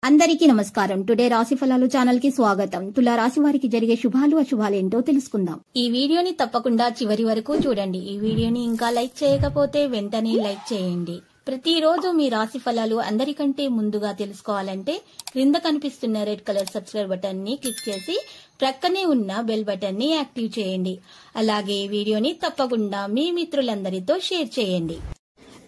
అందరికీ నమస్కారం. టుడే రాశి ఫలాలు ఛానల్ కి స్వాగతం. తులా రాశి వారికి జరిగే శుభాలు అశుభాలు ఏంటో తెలుసుకుందాం. ఈ వీడియోని తప్పకుండా చివరి వరకు చూడండి. ఈ వీడియోని ఇంకా లైక్ చేయకపోతే వెంటనే లైక్ చేయండి. ప్రతిరోజు మీ రాశి ఫలాలు అందరికంటే ముందుగా తెలుసుకోవాలంటే క్రింద కనిపిస్తున్న రెడ్ కలర్ సబ్స్క్రైబ్ బటన్ ని క్లిక్ చేసి ప్రక్కనే ఉన్న బెల్ బటన్ ని యాక్టివ్ చేయండి. అలాగే వీడియోని తప్పకుండా మీ మిత్రులందరితో షేర్ చేయండి.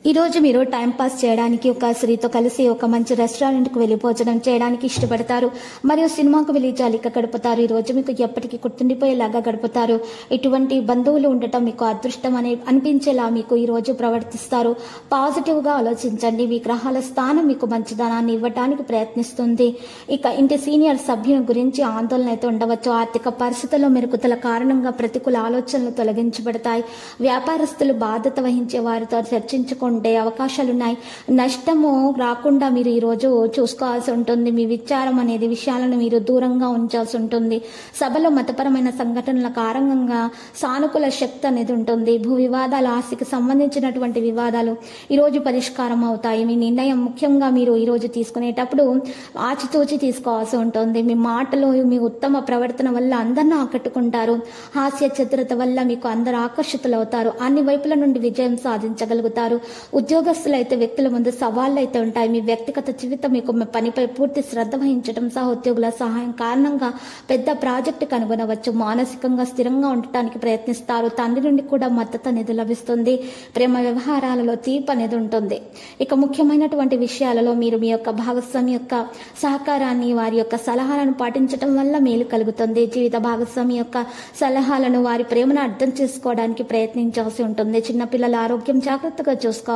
ఈ రోజు మీరు టైం పాస్ చేయడానికి ఒక స్త్రీతో కలిసి ఒక మంచి రెస్టారెంట్ కు వెళ్లి భోజనం చేయడానికి ఇష్టపడతారు. మరియు సినిమాకు వెళ్లి జాలిగా గడుపుతారు. ఈ రోజు మీకు ఎప్పటికీ గుర్తుండిపోయేలాగా గడుపుతారు. ఇటువంటి బంధువులు ఉండటం మీకు అదృష్టం అనిపించేలా మీకు ఈ రోజు ప్రవర్తిస్తారు. పాజిటివ్ గా ఆలోచించండి. మీ గ్రహాల స్థానం మీకు మంచిదనాన్ని ఇవ్వడానికి ప్రయత్నిస్తుంది. ఇక ఇంటి సీనియర్ సభ్యుని గురించి ఆందోళన అయితే ఉండవచ్చు. ఆర్థిక పరిస్థితుల్లో మెరుగుదల కారణంగా ప్రతికూల ఆలోచనలు తొలగించబడతాయి. వ్యాపారస్తులు బాధ్యత వహించే వారితో చర్చించుకుంటే అవకాశాలున్నాయి. నష్టము రాకుండా మీరు ఈ రోజు చూసుకోవాల్సి ఉంటుంది. మీ విషయాలను మీరు దూరంగా ఉంచాల్సి ఉంటుంది. సభలో మతపరమైన సంఘటనల కారణంగా సానుకూల శక్తి అనేది ఉంటుంది. భూ వివాదాలు, ఆస్తికి సంబంధించినటువంటి వివాదాలు ఈ రోజు పరిష్కారం అవుతాయి. మీ నిర్ణయం ముఖ్యంగా మీరు ఈ రోజు తీసుకునేటప్పుడు ఆచితూచి తీసుకోవాల్సి ఉంటుంది. మీ మాటలు, మీ ఉత్తమ ప్రవర్తన వల్ల అందరిని ఆకట్టుకుంటారు. హాస్య చతురత వల్ల మీకు అందరు ఆకర్షితులవుతారు. అన్ని వైపుల నుండి విజయం సాధించగలుగుతారు. ఉద్యోగస్తులైతే వ్యక్తుల ముందు సవాళ్లు అయితే ఉంటాయి. మీ వ్యక్తిగత జీవితం మీకు పనిపై పూర్తి శ్రద్ధ వహించడం, సహోద్యోగుల సహాయం కారణంగా పెద్ద ప్రాజెక్టు కనుగొనవచ్చు. మానసికంగా స్థిరంగా ఉండటానికి ప్రయత్నిస్తారు. తండ్రి నుండి కూడా మద్దతు అనేది లభిస్తుంది. ప్రేమ వ్యవహారాలలో తీపి అనేది ఉంటుంది. ఇక ముఖ్యమైనటువంటి విషయాలలో మీరు మీ యొక్క భాగస్వామి యొక్క సహకారాన్ని, వారి యొక్క సలహాలను పాటించడం వల్ల మేలు కలుగుతుంది. జీవిత భాగస్వామి యొక్క సలహాలను, వారి ప్రేమను అర్థం చేసుకోవడానికి ప్రయత్నించాల్సి ఉంటుంది. చిన్నపిల్లల ఆరోగ్యం జాగ్రత్తగా చూసుకోవాలి.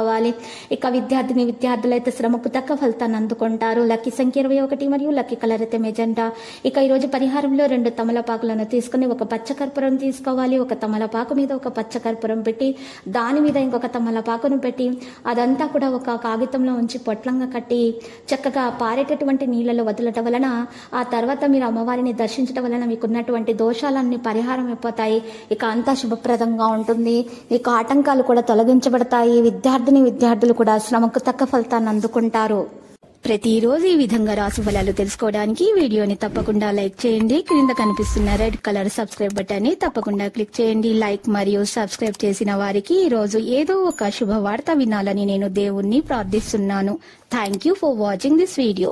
ఇక విద్యార్థులైతే శ్రమకు తగ్గ ఫలితాన్ని అందుకుంటారు. లక్కీ సంఖ్య 21 మరియు లక్కీ కలర్ అయితే మెజెంటా. ఇక ఈ రోజు పరిహారంలో 2 తమలపాకులను తీసుకుని ఒక పచ్చకర్పూరం తీసుకోవాలి. ఒక తమలపాకు మీద ఒక పచ్చకర్పూరం పెట్టి దాని మీద ఇంకొక తమలపాకును పెట్టి అదంతా కూడా ఒక కాగితంలో ఉంచి పొట్లంగా కట్టి చక్కగా పారేటటువంటి నీళ్లలో వదలటం వలన, ఆ తర్వాత మీరు అమ్మవారిని దర్శించడం వలన మీకున్నటువంటి దోషాలన్నీ పరిహారం అయిపోతాయి. ఇక అంతా శుభప్రదంగా ఉంటుంది. ఇక ఆటంకాలు కూడా తొలగించబడతాయి. విద్యార్థులు కూడా శ్రమకు తగ్గ ఫలితాన్ని అందుకుంటారు. ప్రతిరోజు ఈ విధంగా రాశి ఫలాలు తెలుసుకోవడానికి వీడియోని తప్పకుండా లైక్ చేయండి. క్రింద కనిపిస్తున్న రెడ్ కలర్ సబ్స్క్రైబ్ బటన్ ని తప్పకుండా క్లిక్ చేయండి. లైక్ మరియు సబ్స్క్రైబ్ చేసిన వారికి ఈ రోజు ఏదో ఒక శుభవార్త వినాలని నేను దేవుణ్ణి ప్రార్థిస్తున్నాను. Thank you for watching this video.